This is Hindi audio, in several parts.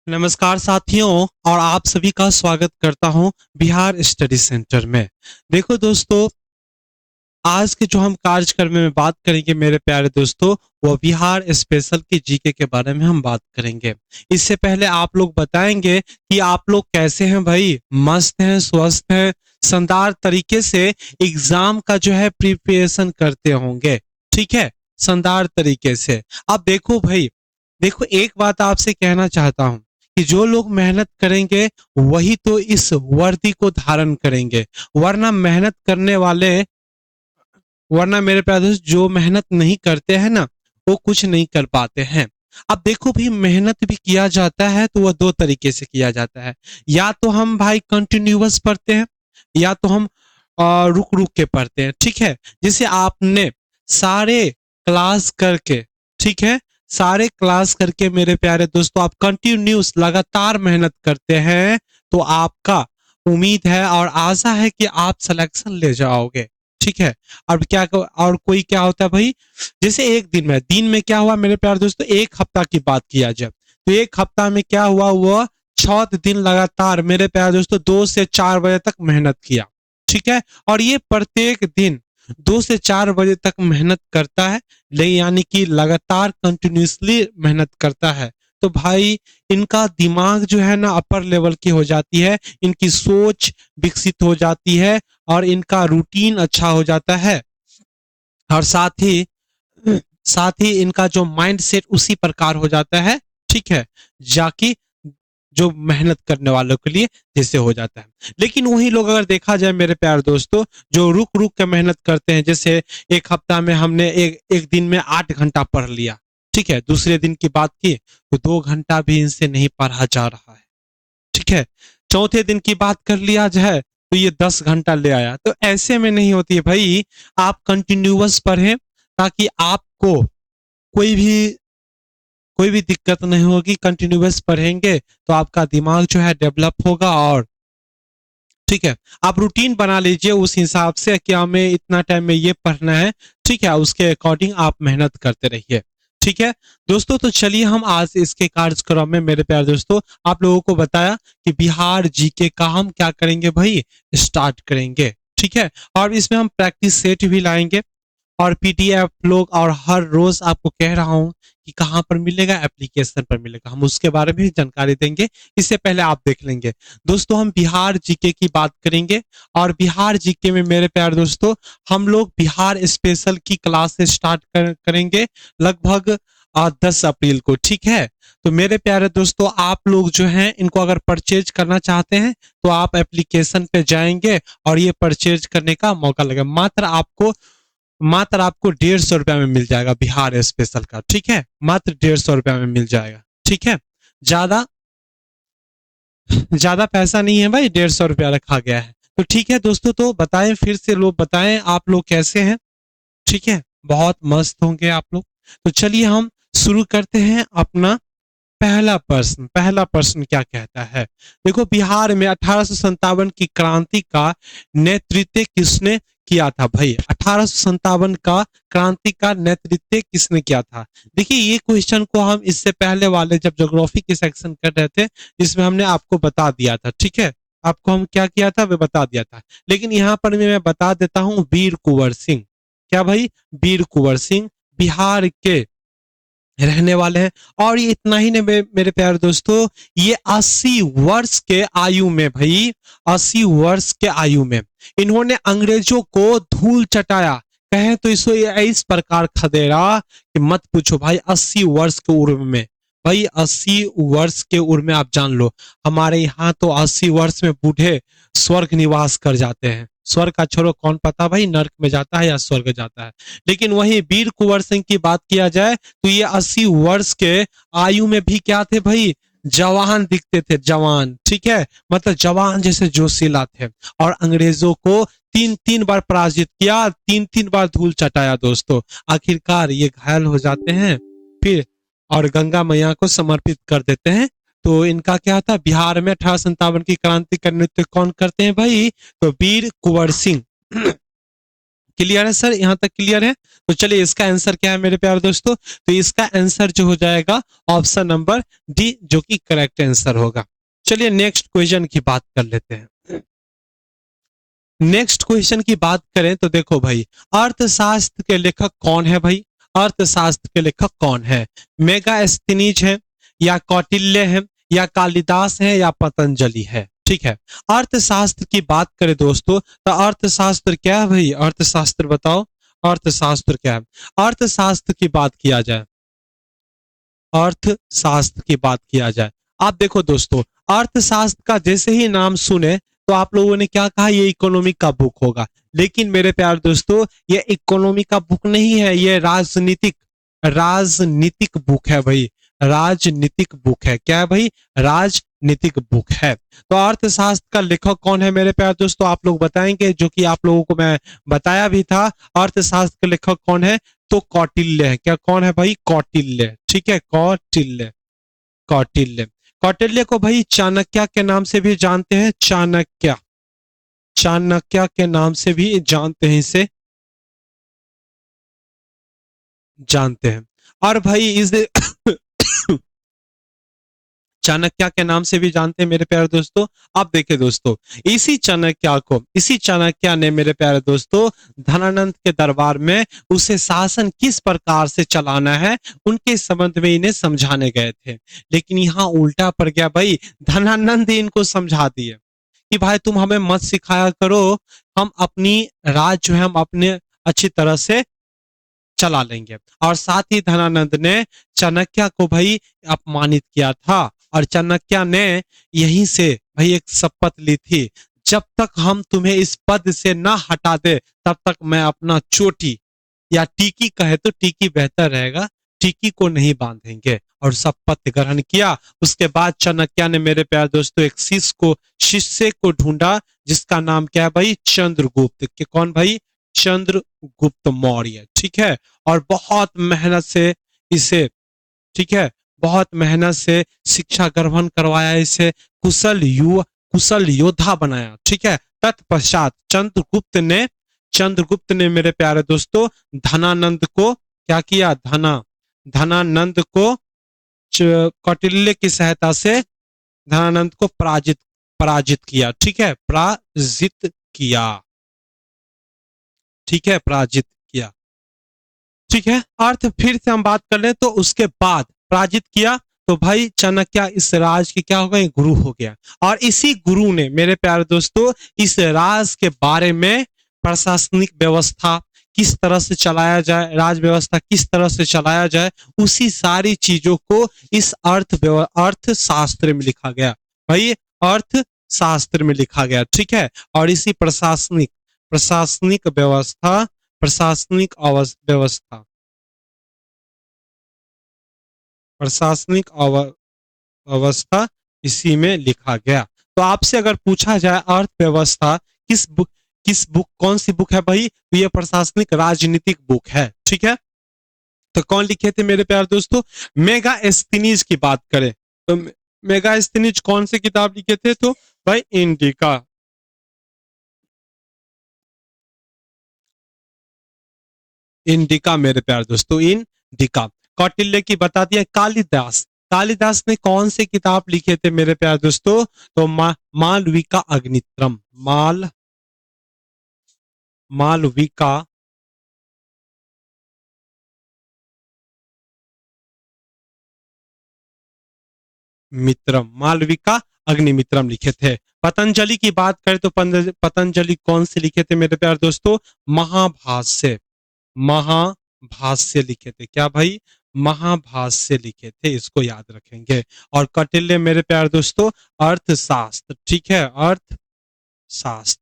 नमस्कार साथियों और आप सभी का स्वागत करता हूं बिहार स्टडी सेंटर में। देखो दोस्तों, आज के जो हम कार्यक्रम में बात करेंगे मेरे प्यारे दोस्तों, वो बिहार स्पेशल के जीके के बारे में हम बात करेंगे। इससे पहले आप लोग बताएंगे कि आप लोग कैसे हैं भाई, मस्त हैं, स्वस्थ हैं, शानदार तरीके से एग्जाम का जो है प्रिपरेशन करते होंगे। ठीक है, शानदार तरीके से। अब देखो भाई, देखो एक बात आपसे कहना चाहता हूं कि जो लोग मेहनत करेंगे वही तो इस वर्दी को धारण करेंगे, वरना मेहनत करने वाले, वरना मेरे प्यारे दोस्त जो मेहनत नहीं करते हैं ना, वो कुछ नहीं कर पाते हैं। अब देखो भाई, मेहनत भी किया जाता है तो वह दो तरीके से किया जाता है। या तो हम भाई कंटिन्यूअस पढ़ते हैं, या तो हम रुक रुक के पढ़ते हैं। ठीक है, जैसे आपने सारे क्लास करके, ठीक है, सारे क्लास करके मेरे प्यारे दोस्तों आप कंटिन्यूस लगातार मेहनत करते हैं, तो आपका उम्मीद है और आशा है कि आप सिलेक्शन ले जाओगे। ठीक है। अब क्या, और कोई क्या होता है भाई, जैसे एक दिन में क्या हुआ मेरे प्यारे दोस्तों, एक हफ्ता की बात किया जाए तो एक हफ्ता में क्या हुआ, वो 6 दिन लगातार मेरे प्यारे दोस्तों 2 से 4 बजे तक मेहनत किया। ठीक है, और ये प्रत्येक दिन 2 से 4 बजे तक मेहनत करता है, यानी कि लगातार कंटिन्यूसली मेहनत करता है। तो भाई इनका दिमाग जो है ना अपर लेवल की हो जाती है, इनकी सोच विकसित हो जाती है और इनका रूटीन अच्छा हो जाता है, और साथ ही इनका जो माइंड सेट उसी प्रकार हो जाता है। ठीक है, जाकि जो मेहनत करने वालों के लिए जैसे हो जाता है। लेकिन वही लोग अगर देखा जाए मेरे प्यारे दोस्तों, जो रुक रुक के मेहनत करते हैं, जैसे एक हफ्ता में हमने एक दिन में 8 घंटा पढ़ लिया। ठीक है, दूसरे दिन की बात की तो 2 घंटा भी इनसे नहीं पढ़ा जा रहा है। ठीक है, चौथे दिन की बात कर लिया जाए तो ये 10 घंटा ले आया। तो ऐसे में नहीं होती है भाई, आप कंटिन्यूअस पढ़ें ताकि आपको कोई भी कोई भी दिक्कत नहीं होगी। कंटिन्यूअस पढ़ेंगे तो आपका दिमाग जो है डेवलप होगा। और ठीक है, आप रूटीन बना लीजिए उस हिसाब से कि हमें इतना टाइम में ये पढ़ना है। ठीक है, उसके अकॉर्डिंग आप मेहनत करते रहिए। ठीक है दोस्तों, तो चलिए हम आज इसके कार्यक्रम में मेरे प्यारे दोस्तों आप लोगों को बताया कि बिहार जीके का हम क्या करेंगे भाई, स्टार्ट करेंगे। ठीक है, और इसमें हम प्रैक्टिस सेट भी लाएंगे और पीडीएफ लोग, और हर रोज आपको कह रहा हूं कि कहां पर मिलेगा, एप्लीकेशन पर मिलेगा, हम उसके बारे में भी जानकारी देंगे। इससे पहले आप देख लेंगे दोस्तों, हम बिहार जीके की बात करेंगे। और बिहार जीके में मेरे प्यारे दोस्तों हम लोग बिहार स्पेशल की क्लास से स्टार्ट करेंगे लगभग 10 अप्रैल को। ठीक है, तो मेरे प्यारे दोस्तों आप लोग जो हैं इनको अगर परचेज करना चाहते हैं तो आप एप्लीकेशन पे जाएंगे और ये परचेज करने का मौका लगेगा। मात्र आपको 150 रुपया में मिल जाएगा बिहार स्पेशल का। ठीक है, मात्र 150 रुपया में मिल जाएगा। ठीक है, ज्यादा ज्यादा पैसा नहीं है भाई, 150 रुपया रखा गया है। तो ठीक है दोस्तों, तो बताएं फिर से, लोग बताएं आप लोग कैसे हैं। ठीक है, बहुत मस्त होंगे आप लोग। तो चलिए हम शुरू करते हैं अपना पहला प्रश्न क्या कहता है। देखो, बिहार में 1857 की क्रांति का नेतृत्व किसने किया था भाई, 1857 का क्रांति का नेतृत्व किसने किया था। देखिए, ये क्वेश्चन को हम इससे पहले वाले जब ज्योग्राफी के सेक्शन कर रहे थे, इसमें हमने आपको बता दिया था। ठीक है, आपको हम क्या किया था वे बता दिया था, लेकिन यहाँ पर मैं बता देता हूँ, वीर कुंवर सिंह। क्या भाई, वीर कुंवर सिंह बिहार के रहने वाले हैं। और ये इतना ही नहीं मेरे प्यारे दोस्तों, ये 80 वर्ष के आयु में भाई, 80 वर्ष के आयु में इन्होंने अंग्रेजों को धूल चटाया, कहें तो इसको ये इस प्रकार खदेड़ा कि मत पूछो भाई। 80 वर्ष के उम्र में भाई, 80 वर्ष के उम्र में आप जान लो, हमारे यहाँ तो 80 वर्ष में बूढ़े स्वर्ग निवास कर जाते हैं। स्वर्ग का छोड़ो, कौन पता भाई नर्क में जाता है या स्वर्ग जाता है। लेकिन वही वीर कुंवर सिंह की बात किया जाए तो ये 80 वर्ष के आयु में भी क्या थे भाई, जवान दिखते थे, जवान। ठीक है, मतलब जवान जैसे जोशीला थे, और अंग्रेजों को 3 3 बार पराजित किया, 3 3 बार धूल चटाया दोस्तों। आखिरकार ये घायल हो जाते हैं फिर, और गंगा मैया को समर्पित कर देते हैं। तो इनका क्या था, बिहार में 1857 की क्रांति का नेतृत्व कौन करते हैं भाई, तो वीर कुंवर सिंह क्लियर है सर, यहाँ तक क्लियर है? तो चलिए इसका आंसर क्या है मेरे प्यारे दोस्तों? तो इसका आंसर जो हो जाएगा ऑप्शन नंबर डी, जो कि करेक्ट आंसर होगा। चलिए नेक्स्ट क्वेश्चन की बात कर लेते हैं। नेक्स्ट क्वेश्चन की बात करें तो देखो भाई, अर्थशास्त्र के लेखक कौन है भाई? अर्थशास्त्र के लेखक कौन है? मेगास्थनीज है, या कौटिल्य है, या कालिदास है, या पतंजलि है? ठीक है, अर्थशास्त्र की बात करें दोस्तों तो अर्थशास्त्र क्या है भाई? अर्थशास्त्र बताओ, अर्थशास्त्र क्या है? अर्थशास्त्र की बात किया जाए, अर्थशास्त्र की बात किया जाए, आप देखो दोस्तों, अर्थशास्त्र का जैसे ही नाम सुने तो आप लोगों ने क्या कहा, ये इकोनॉमिक का बुक होगा। लेकिन मेरे प्यारे दोस्तों, ये इकोनॉमिक का बुक नहीं है, ये राजनीतिक राजनीतिक बुक है भाई, राजनीतिक बुक है। क्या है भाई? राजनीतिक बुक है। तो अर्थशास्त्र का लेखक कौन है मेरे प्यारे दोस्तों? आप लोग बताएंगे, जो कि आप लोगों को मैं बताया भी था। अर्थशास्त्र के लेखक कौन है? तो कौटिल्य है। क्या कौन है भाई? कौटिल्य। ठीक है, कौटिल्य, कौटिल्य। कौटिल्य को भाई चाणक्य के नाम से भी जानते हैं, चाणक्य, चाणक्य के नाम से भी जानते हैं, इसे जानते हैं। और भाई इस चाणक्य के नाम से भी जानते हैं मेरे प्यारे दोस्तों। अब देखिए दोस्तों, इसी चाणक्य ने मेरे प्यारे दोस्तों धनानंद के दरबार में उसे शासन किस प्रकार से चलाना है उनके संबंध में इन्हें समझाने गए थे। लेकिन यहाँ उल्टा पड़ गया भाई, धनानंद ही इनको समझा दिए कि भाई तुम हमें मत सिखाया करो, हम अपनी राज जो है हम अपने अच्छी तरह से चला लेंगे। और साथ ही धनानंद ने चाणक्य को भाई अपमानित किया था, और चाणक्य ने यहीं से भाई एक शपथ ली थी, जब तक हम तुम्हें इस पद से ना हटा दे तब तक मैं अपना चोटी, या टीकी कहे तो टीकी बेहतर रहेगा, टीकी को नहीं बांधेंगे। और शपथ ग्रहण किया। उसके बाद चाणक्य ने मेरे प्यारे दोस्तों एक शिष्य को ढूंढा, जिसका नाम क्या है भाई? चंद्रगुप्त। के कौन भाई? चंद्रगुप्त मौर्य। ठीक है, और बहुत मेहनत से इसे, ठीक है, बहुत मेहनत से शिक्षा ग्रहण करवाया, इसे कुशल योद्धा बनाया। ठीक है, तत्पश्चात चंद्रगुप्त ने मेरे प्यारे दोस्तों धनानंद को क्या किया? धनानंद को कौटिल्य की सहायता से धनानंद को पराजित किया। ठीक है, पराजित किया। ठीक है, पराजित किया। ठीक है, अर्थ फिर से हम बात कर ले तो उसके बाद पराजित किया तो भाई चाणक्य इस राज के क्या हो गए? गुरु हो गया। और इसी गुरु ने मेरे प्यारे दोस्तों इस राज के बारे में प्रशासनिक व्यवस्था किस तरह से चलाया जाए, राज व्यवस्था किस तरह से चलाया जाए, उसी सारी चीजों को इस अर्थशास्त्र में लिखा गया भाई, अर्थशास्त्र में लिखा गया। ठीक है, और इसी प्रशासनिक व्यवस्था प्रशासनिक व्यवस्था प्रशासनिक अवस्था इसी में लिखा गया। तो आपसे अगर पूछा जाए अर्थव्यवस्था किस बुक कौन सी बुक है भाई? तो ये प्रशासनिक राजनीतिक बुक है। ठीक है, तो कौन लिखे थे मेरे प्यारे दोस्तों? मेगास्थनीज की बात करें तो मेगास्थनीज कौन सी किताब लिखे थे? तो भाई इंडिका, इंडिका मेरे प्यारे दोस्तों, इंडिका। कौटिल्य की बता दिया। कालिदास ने कौन से किताब लिखे थे मेरे प्यारे दोस्तों? तो मालविका अग्नित्रम, मालविका मालविका अग्निमित्रम लिखे थे। पतंजलि की बात करें तो पतंजलि कौन से लिखे थे मेरे प्यारे दोस्तों? महाभाष्य, महाभाष्य लिखे थे। क्या भाई? महाभाष्य लिखे थे, इसको याद रखेंगे। और कौटिल्य मेरे प्यारे दोस्तों अर्थशास्त्र। ठीक है, अर्थशास्त्र।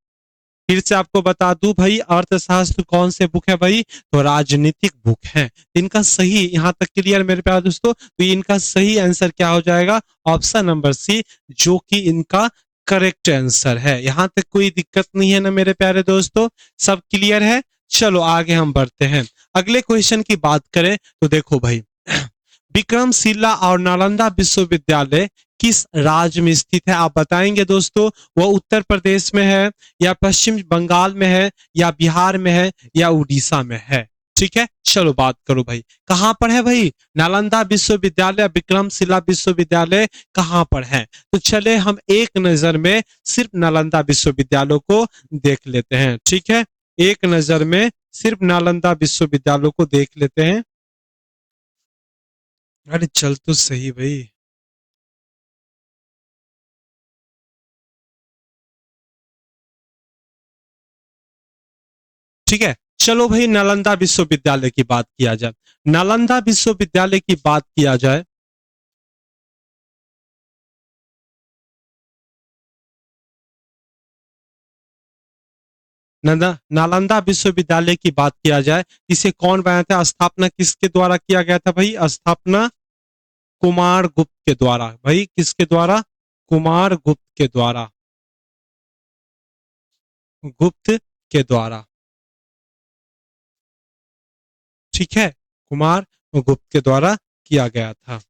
फिर से आपको बता दूं भाई, अर्थशास्त्र कौन से बुक है भाई? तो राजनीतिक बुक है। इनका सही, यहां तक क्लियर मेरे प्यारे दोस्तों? तो इनका सही आंसर क्या हो जाएगा? ऑप्शन नंबर सी, जो कि इनका करेक्ट आंसर है। यहां तक कोई दिक्कत नहीं है ना मेरे प्यारे दोस्तों? सब क्लियर है? चलो आगे हम बढ़ते हैं। अगले क्वेश्चन की बात करें तो देखो भाई, विक्रमशिला और नालंदा विश्वविद्यालय किस राज्य में स्थित है? आप बताएंगे दोस्तों। वो उत्तर प्रदेश में है, या पश्चिम बंगाल में है, या बिहार में है, या उड़ीसा में है? ठीक है, चलो बात करो भाई, कहां पर है भाई नालंदा विश्वविद्यालय, विक्रमशिला विश्वविद्यालय कहां पर है? तो चले हम एक नजर में सिर्फ नालंदा विश्वविद्यालय को देख लेते हैं। ठीक है, एक नजर में सिर्फ नालंदा विश्वविद्यालय को देख लेते हैं। अरे चल तो सही भाई। ठीक है, चलो भाई नालंदा विश्वविद्यालय की बात किया जाए। नालंदा विश्वविद्यालय की बात किया जाए, नालंदा विश्वविद्यालय की बात किया जाए, इसे कौन बनाया था? स्थापना किसके द्वारा किया गया था भाई? स्थापना कुमार गुप्त के द्वारा। भाई किसके द्वारा? कुमार गुप्त के द्वारा। गुप्त के द्वारा। ठीक है, कुमार गुप्त के द्वारा किया गया था।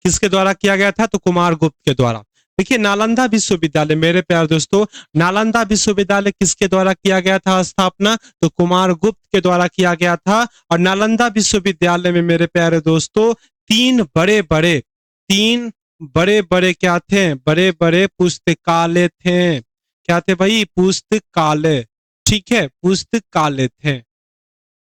किसके द्वारा किया गया था? तो कुमार गुप्त के द्वारा। देखिए नालंदा विश्वविद्यालय, मेरे प्यारे दोस्तों, नालंदा विश्वविद्यालय किसके द्वारा किया गया था स्थापना? तो कुमार गुप्त के द्वारा किया गया था। और नालंदा विश्वविद्यालय में मेरे प्यारे दोस्तों तीन बड़े बड़े क्या थे? बड़े बड़े पुस्तकालय थे। क्या थे भाई? पुस्तकालय। ठीक है, पुस्तकालय थे।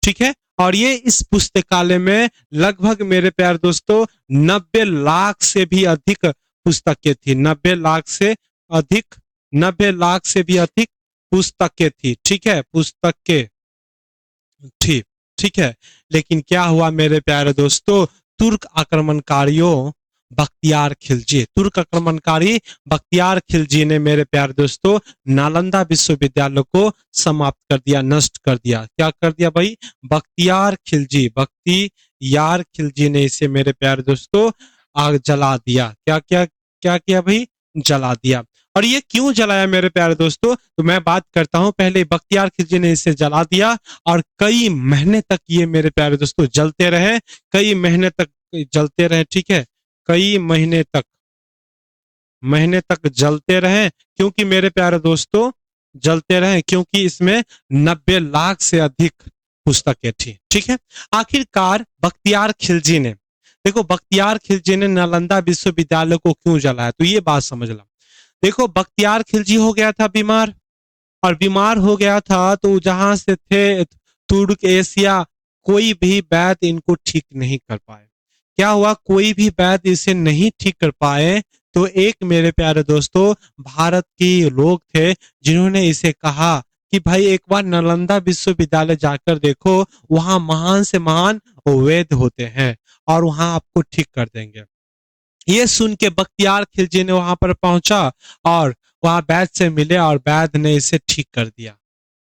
ठीक है, और ये इस पुस्तकालय में लगभग मेरे प्यारे दोस्तों 90 लाख से भी अधिक पुस्तकें थी। 90 लाख से अधिक, 90 लाख से भी अधिक पुस्तकें थी। ठीक है, पुस्तकें थी। ठीक है, लेकिन क्या हुआ मेरे प्यारे दोस्तों? तुर्क आक्रमणकारियों बख्तियार खिलजी, तुर्क आक्रमणकारी बख्तियार खिलजी ने मेरे प्यारे दोस्तों नालंदा विश्वविद्यालय को समाप्त कर दिया, नष्ट कर दिया। क्या कर दिया भाई? बख्तियार खिलजी ने इसे मेरे प्यारे दोस्तों आग जला दिया। क्या क्या क्या किया भाई? जला दिया। और ये क्यों जलाया मेरे प्यारे दोस्तों? तो मैं बात करता हूं। पहले बख्तियार खिलजी ने इसे जला दिया और कई महीने तक ये मेरे प्यारे दोस्तों जलते रहे, कई महीने तक जलते रहे। ठीक है, कई महीने तक जलते रहे। क्योंकि मेरे प्यारे दोस्तों जलते रहे क्योंकि इसमें 90 लाख से अधिक पुस्तकें थी। ठीक है, आखिरकार बख्तियार खिलजी ने, देखो बख्तियार खिलजी ने नालंदा विश्वविद्यालय को क्यों जलाया? तो ये बात समझ लो। देखो बख्तियार खिलजी हो गया था बीमार, और बीमार हो गया था तो जहां से थे तुर्क एशिया, कोई भी वैद्य इनको ठीक नहीं कर पाए। क्या हुआ? कोई भी वैद्य इसे नहीं ठीक कर पाए। तो एक मेरे प्यारे दोस्तों भारत के लोग थे जिन्होंने इसे कहा कि भाई एक बार नालंदा विश्वविद्यालय जाकर देखो, वहां महान से महान वैद्य होते हैं और वहां आपको ठीक कर देंगे। ये सुन के बख्तियार खिलजी ने वहां पर पहुंचा और वहां वैद्य से मिले और वैद्य ने इसे ठीक कर दिया।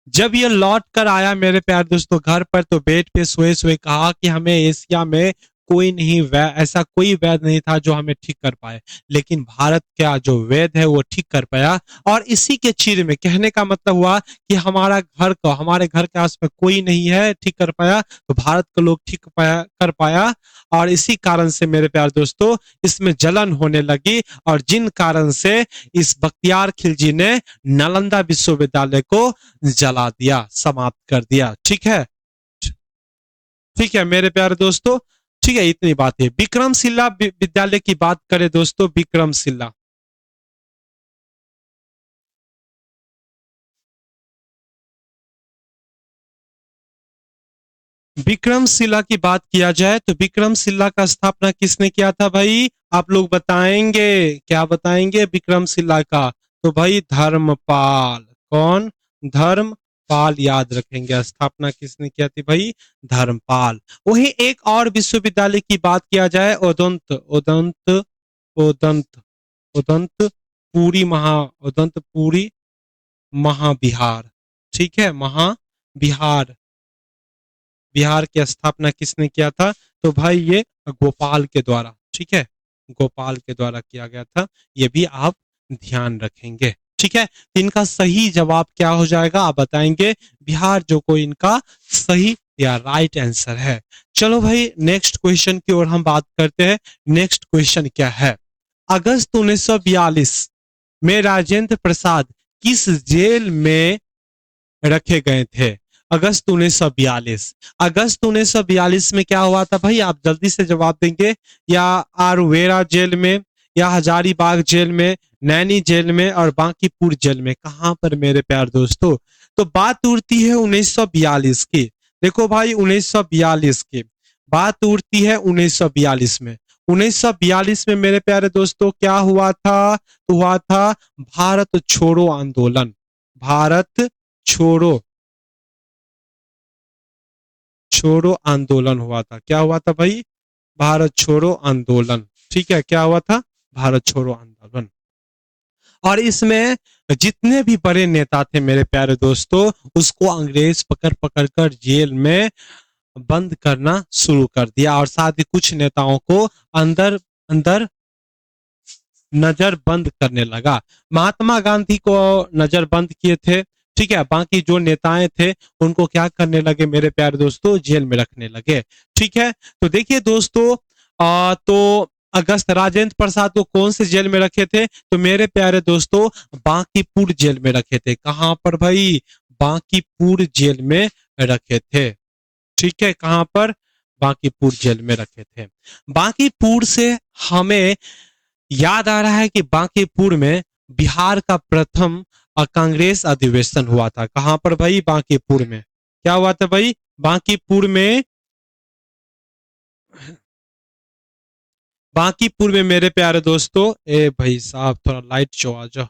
जब ये लौट कर आया मेरे प्यारे दोस्तों घर पर, तो बेड पे सोए सोए कहा कि हमें एशिया में कोई नहीं ऐसा कोई वैद्य नहीं था जो हमें ठीक कर पाए, लेकिन भारत का जो वैद्य है वो ठीक कर पाया। और इसी के चीर में कहने का मतलब हुआ कि हमारे घर के आसपास कोई नहीं है ठीक कर पाया, तो भारत के लोग ठीक कर पाया। और इसी कारण से मेरे प्यारे दोस्तों इसमें जलन होने लगी, और जिन कारण से इस बख्तियार खिलजी ने नालंदा विश्वविद्यालय को जला दिया, समाप्त कर दिया। ठीक है, ठीक है मेरे प्यारे दोस्तों। ठीक है, इतनी बात है। विक्रमशिला विद्यालय की बात करें दोस्तों, विक्रमशिला, विक्रमशिला की बात किया जाए तो विक्रमशिला का स्थापना किसने किया था भाई? आप लोग बताएंगे, क्या बताएंगे विक्रमशिला का? तो भाई धर्मपाल। कौन? धर्मपाल, याद रखेंगे। स्थापना किसने किया थी भाई? धर्मपाल। वही एक और विश्वविद्यालय की बात किया जाए, उदंत उदंतपुरी महाविहार। ठीक है, महाविहार, बिहार की स्थापना किसने किया था? तो भाई ये गोपाल के द्वारा। ठीक है, गोपाल के द्वारा किया गया था। ये भी आप ध्यान रखेंगे। ठीक है, तो इनका सही जवाब क्या हो जाएगा आप बताएंगे, बिहार जो कोई इनका सही या राइट आंसर है। चलो भाई नेक्स्ट क्वेश्चन की ओर हम बात करते हैं। नेक्स्ट क्वेश्चन क्या है, अगस्त 1942 में राजेंद्र प्रसाद किस जेल में रखे गए थे? अगस्त 1942, अगस्त 1942 में क्या हुआ था भाई, आप जल्दी से जवाब देंगे, या आरवेरा जेल में, या हजारीबाग जेल में, नैनी जेल में और बांकीपुर जेल में, कहां पर मेरे प्यार दोस्तों? तो बात उड़ती है 1942 की। देखो भाई 1942 की बात उड़ती है 1942 में। 1942 में मेरे प्यारे दोस्तों क्या हुआ था? तो हुआ था भारत छोड़ो आंदोलन। भारत छोड़ो छोड़ो आंदोलन हुआ था। क्या हुआ था भाई? भारत छोड़ो आंदोलन। ठीक है, क्या हुआ था? भारत छोड़ो आंदोलन। और इसमें जितने भी बड़े नेता थे मेरे प्यारे दोस्तों, उसको अंग्रेज पकड़ पकड़ कर जेल में बंद करना शुरू कर दिया, और साथ ही कुछ नेताओं को अंदर अंदर नजर बंद करने लगा। महात्मा गांधी को नजर बंद किए थे, ठीक है, बाकी जो नेताएं थे उनको क्या करने लगे मेरे प्यारे दोस्तों? जेल में रखने लगे। ठीक है, तो देखिए दोस्तों, तो अगस्त राजेंद्र प्रसाद को कौन से जेल में रखे थे? तो मेरे प्यारे दोस्तों बांकीपुर जेल में रखे थे। कहां पर भाई? बांकीपुर जेल में रखे थे। ठीक है, कहां पर? बांकीपुर जेल में रखे थे। बांकीपुर से हमें याद आ रहा है कि बांकीपुर में बिहार का प्रथम कांग्रेस अधिवेशन हुआ था। कहां पर भाई? बांकीपुर में। क्या हुआ था भाई? बांकीपुर में। बांकीपुर में मेरे प्यारे दोस्तों, ए भाई साहब थोड़ा लाइट जो आ जाओ।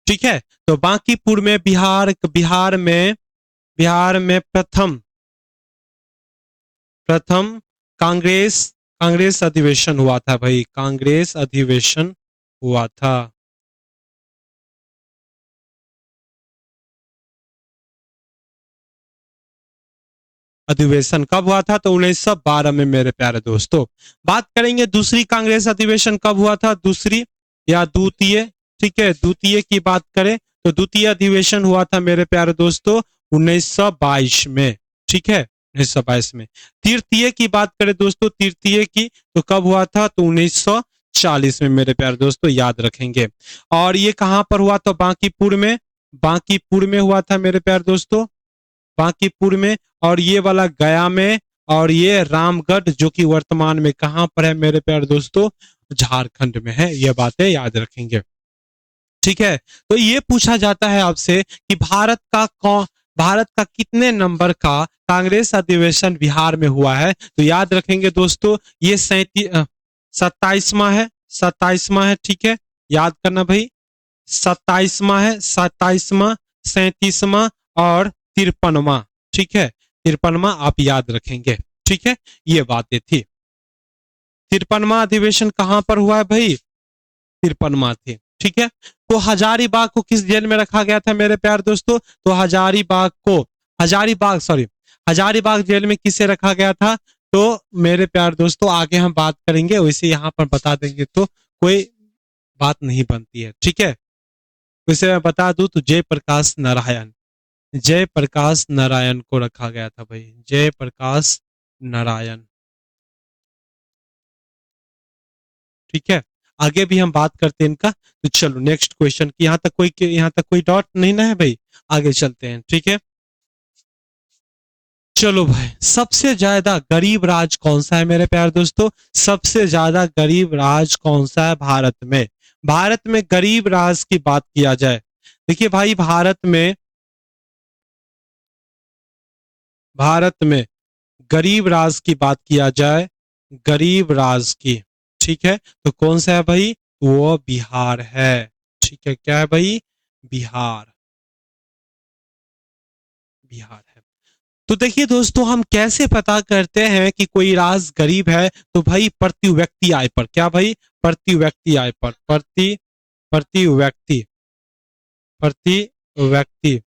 ठीक है, तो बांकीपुर में बिहार में प्रथम प्रथम कांग्रेस कांग्रेस अधिवेशन हुआ था भाई। कांग्रेस अधिवेशन हुआ था। अधिवेशन कब हुआ था? तो 1912 में मेरे प्यारे दोस्तों। बात करेंगे दूसरी कांग्रेस अधिवेशन कब हुआ था, दूसरी या द्वितीय। ठीक है, द्वितीय की बात करें तो द्वितीय अधिवेशन हुआ था मेरे प्यारे दोस्तों 1922 में। ठीक है, 1922 में। तृतीय की बात करें दोस्तों, तृतीय की तो कब हुआ था? तो 1940 में मेरे प्यारे दोस्तों, याद रखेंगे। और ये कहां पर हुआ था? बांकीपुर में। बांकीपुर में हुआ था मेरे प्यारे दोस्तों, बांकीपुर में। और ये वाला गया में, और ये रामगढ़ जो कि वर्तमान में कहां पर है मेरे प्यारे दोस्तों? झारखंड में है। ये बातें याद रखेंगे। ठीक है, तो ये पूछा जाता है आपसे कि भारत का कितने नंबर का कांग्रेस अधिवेशन बिहार में हुआ है? तो याद रखेंगे दोस्तों, ये 27वां है। 27वां है। ठीक है, याद करना भाई। 27वां है, 27वां, 37वां और 53वां। ठीक है, 53वां आप याद रखेंगे। ठीक है, ये बातें थी। 53वां अधिवेशन कहां पर हुआ है भाई? 53वां थी। ठीक है, तो हजारीबाग को किस जेल में रखा गया था मेरे प्यार दोस्तों? तो हजारीबाग जेल में किसे रखा गया था? तो मेरे प्यार दोस्तों आगे हम बात करेंगे, वैसे यहां पर बता देंगे तो कोई बात नहीं बनती है। ठीक है, वैसे मैं बता दूं तो जय प्रकाश नारायण को रखा गया था भाई। जय प्रकाश नारायण। ठीक है, आगे भी हम बात करते हैं इनका। तो चलो नेक्स्ट क्वेश्चन की, यहाँ तक कोई डाउट नहीं ना है भाई? आगे चलते हैं। ठीक है, चलो भाई, सबसे ज्यादा गरीब राज्य कौन सा है मेरे प्यारे दोस्तों? सबसे ज्यादा गरीब राज्य कौन सा है भारत में? भारत में गरीब राज्य की बात किया जाए, देखिए भाई, भारत में गरीब राज्य की बात किया जाए, गरीब राज्य की, ठीक है, तो कौन सा है भाई? वो बिहार है। ठीक है, क्या है भाई? बिहार। बिहार है। तो देखिए दोस्तों, हम कैसे पता करते हैं कि कोई राज्य गरीब है? तो भाई प्रति व्यक्ति आय पर। क्या भाई? प्रति व्यक्ति आय पर। प्रति व्यक्ति प्रति व्यक्ति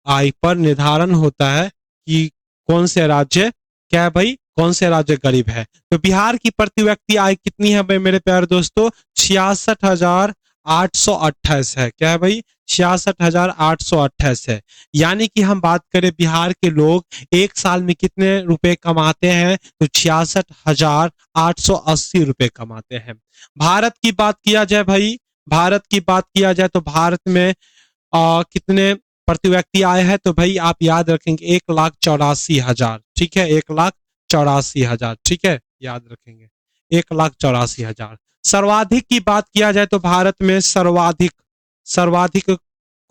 आय पर निर्धारण होता है कि कौन से राज्य क्या है भाई, कौन से राज्य गरीब है? तो बिहार की प्रति व्यक्ति आय कितनी है भाई मेरे प्यारे दोस्तों? 66,828 है। क्या है भाई? 66,828 है। यानी कि हम बात करें बिहार के लोग एक साल में कितने रुपए कमाते हैं? तो 66,880 रुपए कमाते हैं। भारत की बात किया जाए भाई, भारत की बात किया जाए तो भारत में कितने प्रति व्यक्ति आए हैं? तो भाई आप याद रखेंगे 1,84,000। ठीक है, 1,84,000। ठीक है, याद रखेंगे 1,84,000। सर्वाधिक की बात किया जाए तो भारत में सर्वाधिक सर्वाधिक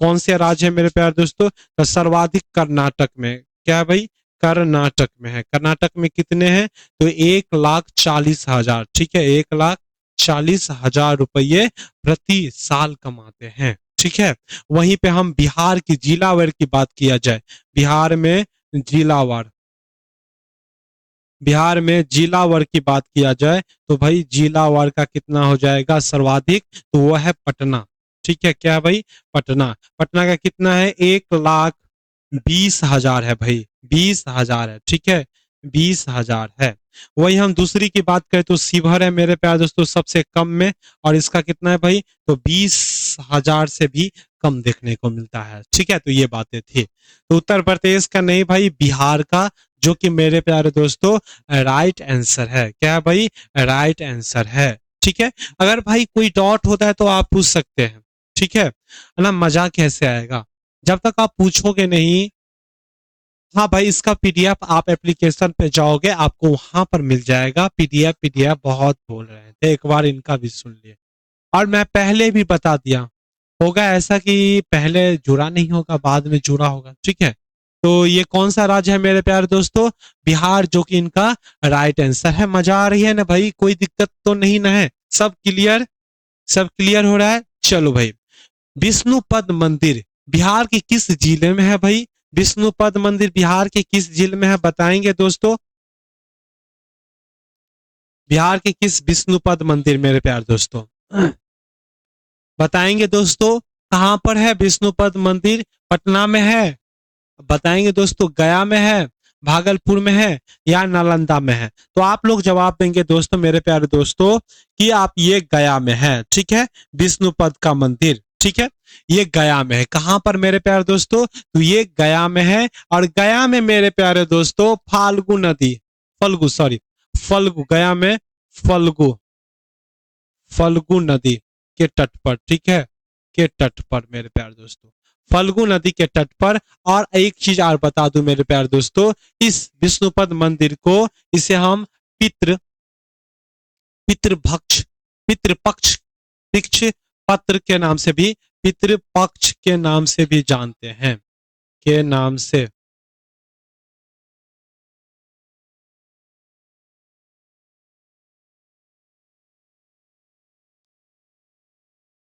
कौन से राज्य है मेरे प्यारे दोस्तों? तो सर्वाधिक कर्नाटक में। क्या है भाई? कर्नाटक में है। कर्नाटक में कितने हैं? तो 1,40,000। ठीक है, 1,40,000 रुपये प्रति साल कमाते हैं। ठीक है, वहीं पे हम बिहार की जिलावार की बात किया जाए, बिहार में जिलावार, बिहार में जिलावार की बात किया जाए तो भाई जिलावार का कितना हो जाएगा सर्वाधिक? तो वो है पटना। ठीक है, क्या है भाई? पटना। पटना का कितना है? 1,20,000 है भाई, 20,000 है। ठीक है, 20,000 है। वही हम दूसरी की बात करें तो शिवहर है मेरे प्यारे दोस्तों सबसे कम में, और इसका कितना है भाई? तो 20,000 से भी कम देखने को मिलता है। ठीक है, तो ये बातें थी। तो उत्तर प्रदेश का नहीं भाई, बिहार का, जो कि मेरे प्यारे दोस्तों राइट आंसर है। क्या है भाई? राइट आंसर है। ठीक है, अगर भाई कोई डॉट होता है तो आप पूछ सकते हैं। ठीक है ना, मजा कैसे आएगा जब तक आप पूछोगे नहीं। हाँ भाई, इसका पीडीएफ आप एप्लीकेशन पे जाओगे आपको वहां पर मिल जाएगा। पीडीएफ पीडीएफ बहुत बोल रहे थे, एक बार इनका भी सुन लिए। और मैं पहले भी बता दिया, होगा ऐसा कि पहले जुड़ा नहीं होगा बाद में जुड़ा होगा। ठीक है, तो ये कौन सा राज्य है मेरे प्यारे दोस्तों? बिहार, जो कि इनका राइट आंसर है। मजा आ रही है ना भाई? कोई दिक्कत तो नहीं ना है? सब क्लियर? सब क्लियर हो रहा है? चलो भाई, विष्णुपद मंदिर बिहार के किस जिले में है भाई? विष्णुपद मंदिर बिहार के किस जिले में है बताएंगे दोस्तों? बिहार के किस विष्णुपद मंदिर मेरे प्यारे दोस्तों बताएंगे दोस्तों? कहां पर है विष्णुपद मंदिर? पटना में है? बताएंगे दोस्तों? गया में है, भागलपुर में है, या नालंदा में है? तो आप लोग जवाब देंगे दोस्तों मेरे प्यारे दोस्तों कि आप ये गया में है। ठीक है, विष्णुपद का मंदिर। ठीक है, ये गया में है। कहां पर मेरे प्यारे दोस्तों? तो ये गया में है। और गया में मेरे प्यारे दोस्तों फाल्गु नदी, फल्गु सॉरी फल्गु, गया में फल्गु, फल्गु नदी के तट पर। ठीक है, के तट पर मेरे प्यारे दोस्तों, फल्गु नदी के तट पर। और एक चीज और बता दूं मेरे प्यारे दोस्तों, इस विष्णुपद मंदिर को, इसे हम पितृ पितृभक्ष पितृपक्ष पिक्ष पत्र के नाम से भी, पितृपक्ष के नाम से भी जानते हैं, के नाम से।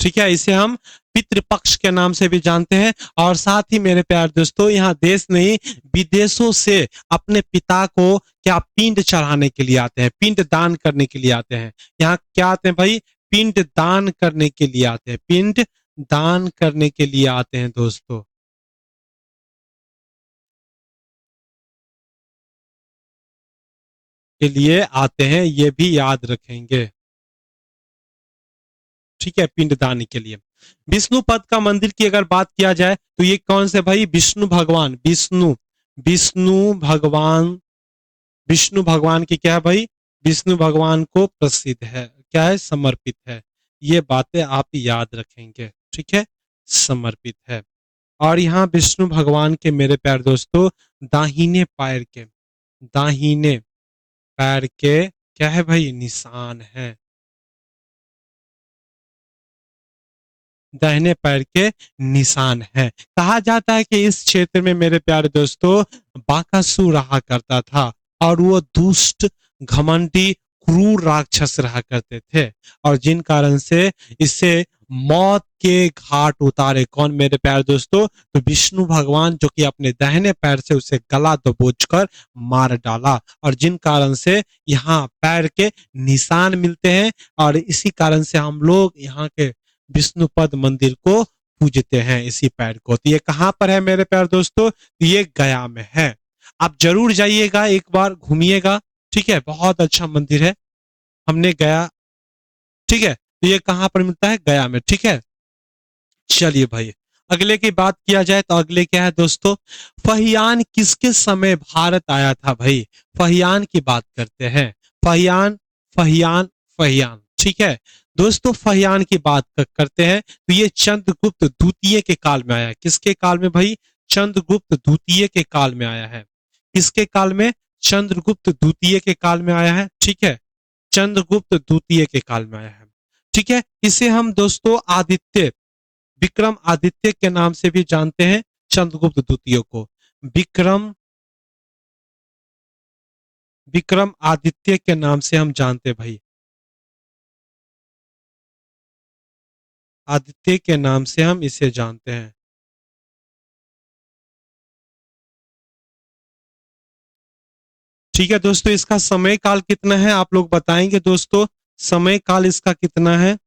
ठीक है, इसे हम पितृपक्ष के नाम से भी जानते हैं। और साथ ही मेरे प्यारे दोस्तों, यहाँ देश नहीं विदेशों से अपने पिता को क्या पिंड चढ़ाने के लिए आते हैं, पिंड दान करने के लिए आते हैं। यहाँ क्या आते हैं भाई? पिंड दान करने के लिए आते हैं, पिंड दान करने के लिए आते हैं दोस्तों। के लिए आते हैं, ये भी याद रखेंगे। ठीक है, पिंडदान के लिए। विष्णुपद का मंदिर की अगर बात किया जाए तो ये कौन से भाई? विष्णु भगवान, विष्णु विष्णु भगवान, विष्णु भगवान की क्या है भाई? विष्णु भगवान को प्रसिद्ध है, क्या है? समर्पित है। ये बातें आप याद रखेंगे। ठीक है, समर्पित है। और यहाँ विष्णु भगवान के मेरे प्यारे दोस्तों दाहिने पैर के, दाहिने पैर के क्या है भाई? निशान है, दाहिने पैर के निशान है। कहा जाता है कि इस क्षेत्र में मेरे प्यारे दोस्तों बाकासुर रहा करता था, और वो दुष्ट, घमंडी, क्रूर राक्षस रहा करते थे, और जिन कारण से इसे मौत के घाट उतारे कौन मेरे प्यारे दोस्तों? तो विष्णु भगवान, जो कि अपने दाहिने पैर से उसे गला दबोचकर मार डाला, और जिन कारण से यहाँ पैर के निशान मिलते हैं, और इसी कारण से हम लोग यहाँ के विष्णुपद मंदिर को पूजते हैं, इसी पैर को। तो ये कहां पर है मेरे प्यारे दोस्तों? तो ये गया में है। आप जरूर जाइएगा, एक बार घूमिएगा। ठीक है, बहुत अच्छा मंदिर है। हमने गया, ठीक है, तो ये कहाँ पर मिलता है? गया में। ठीक है, चलिए भाई, अगले की बात किया जाए तो अगले क्या है दोस्तों? फहियान किसके समय भारत आया था भाई? फहियान की बात करते हैं। फहियान, फहियान, फहियान। ठीक है दोस्तों, फहियान की बात करते हैं तो ये चंद्रगुप्त द्वितीय के काल में आया। किसके काल में भाई? चंद्रगुप्त द्वितीय के काल में आया है। किसके काल में? चंद्रगुप्त द्वितीय के काल में आया है। ठीक है, चंद्रगुप्त द्वितीय के काल में आया है। ठीक है, इसे हम दोस्तों आदित्य, विक्रम आदित्य के नाम से भी जानते हैं चंद्रगुप्त द्वितीय को। विक्रम, विक्रम आदित्य के नाम से हम जानते हैं भाई। आदित्य के नाम से हम इसे जानते हैं। ठीक है दोस्तों, इसका समय काल कितना है आप लोग बताएंगे दोस्तों? समय काल इसका कितना है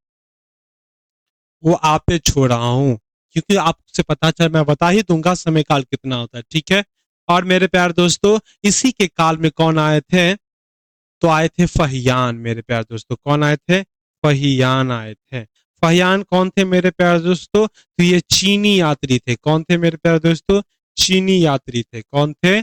वो आप पे छोड़ रहा हूं, क्योंकि आपसे पता चल, मैं बता ही दूंगा समय काल कितना होता है। ठीक है, और मेरे प्यार दोस्तों, इसी के काल में कौन आए थे? तो आए थे फहियान मेरे प्यार दोस्तों। कौन आए थे? फहियान आए थे। फहियान कौन थे मेरे प्यार दोस्तों? तो ये चीनी यात्री थे। कौन थे मेरे प्यार दोस्तों? चीनी यात्री थे। कौन थे?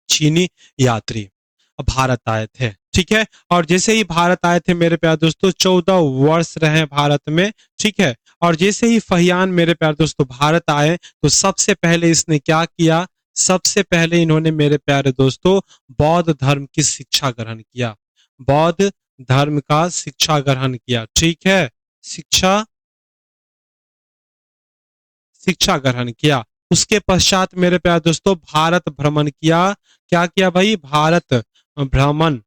चीनी यात्री भारत आए थे। ठीक है, और जैसे ही भारत आए थे मेरे प्यार दोस्तों, 14 वर्ष रहे भारत में। ठीक है, और जैसे ही फहियान मेरे प्यार दोस्तों भारत आए तो सबसे पहले इसने क्या किया? सबसे पहले इन्होंने मेरे प्यारे दोस्तों बौद्ध धर्म की शिक्षा ग्रहण किया। बौद्ध धर्म का शिक्षा ग्रहण किया। ठीक है, शिक्षा, शिक्षा ग्रहण किया। उसके पश्चात मेरे प्यारे दोस्तों भारत भ्रमण किया। क्या किया भाई? भारत भ्रमण,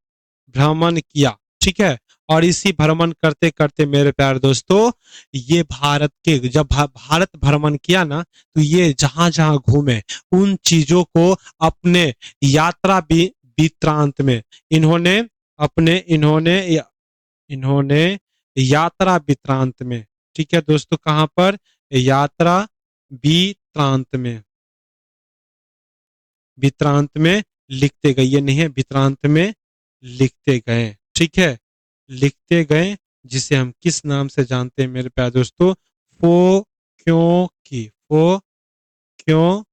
भ्रमण किया। ठीक है, और इसी भ्रमण करते करते मेरे प्यारे दोस्तों, ये भारत के जब भारत भ्रमण किया ना, तो ये जहां जहां घूमे उन चीजों को अपने यात्रा वृत्तांत में इन्होंने, अपने इन्होंने यात्रा वृत्तांत में, ठीक है दोस्तों, कहां पर? यात्रा वृत्तांत में, वित्रांत में लिखते गए। ये नहीं है, वित्रांत में लिखते गए। ठीक है, लिखते गए, जिसे हम किस नाम से जानते हैं मेरे प्यारे दोस्तों? फो क्यों की, फो क्यों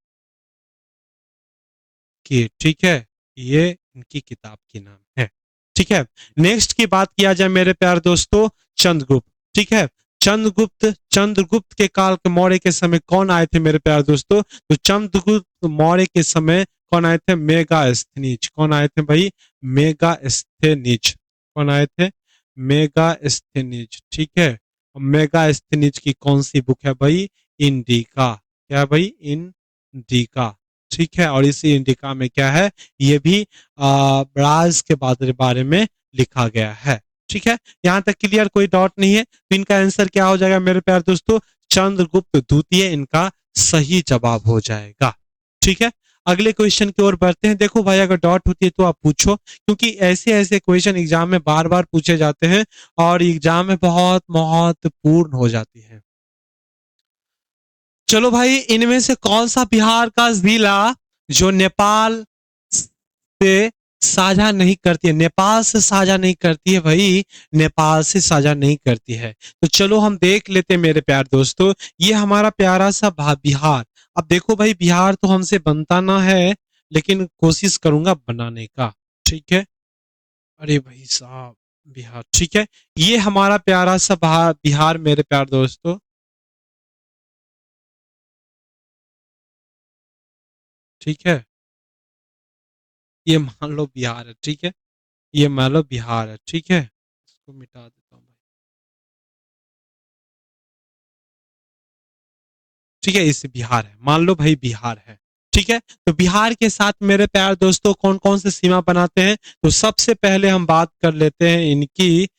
की। ठीक है, ये इनकी किताब की नाम है। ठीक है, नेक्स्ट की बात किया जाए मेरे प्यारे दोस्तों, चंद्रगुप्त। ठीक है, चंद्रगुप्त, चंद्रगुप्त के काल के मौर्य के समय कौन आए थे मेरे प्यारे दोस्तों? तो चंद्रगुप्त मौर्य के समय कौन आए थे? मेगास्थनीज। कौन आए थे भाई? मेगास्थनीज। कौन आए थे? मेगास्थनीज। ठीक है, मेगास्थनीज की कौन सी बुक है भाई? इंडिका। क्या है भाई? इंडिका। ठीक है, और इसी इंडिका में क्या है? ये भी राज के बारे में लिखा गया है। ठीक है, यहां तक क्लियर, कोई डाउट नहीं है? तो इनका आंसर क्या हो जाएगा मेरे प्यारे दोस्तों? चंद्रगुप्त द्वितीय इनका सही जवाब हो जाएगा। ठीक है, अगले क्वेश्चन की ओर बढ़ते हैं। देखो भाई, अगर डाउट होती है तो आप पूछो, क्योंकि ऐसे ऐसे क्वेश्चन एग्जाम में बार बार पूछे जाते हैं और एग्जाम में बहुत महत्वपूर्ण हो जाती है। चलो भाई, इनमें से कौन सा बिहार का जिला जो नेपाल से साझा नहीं करती है? नेपाल से साझा नहीं करती है भाई, नेपाल से साझा नहीं करती है। तो चलो हम देख लेते हैं मेरे प्यार दोस्तों, ये हमारा प्यारा सा बिहार। अब देखो भाई, बिहार तो हमसे बनता ना है, लेकिन कोशिश करूंगा बनाने का। ठीक है, अरे भाई साहब, बिहार। ठीक है, ये हमारा प्यारा सा बिहार मेरे प्यार दोस्तों। ठीक है, ये मान लो बिहार है। ठीक है, ये मान लो बिहार है। ठीक है, इसको मिटा देता हूँ भाई। ठीक है, इस बिहार है, मान लो भाई बिहार है। ठीक है, तो बिहार के साथ मेरे प्यार दोस्तों कौन कौन से सीमा बनाते हैं? तो सबसे पहले हम बात कर लेते हैं इनकी।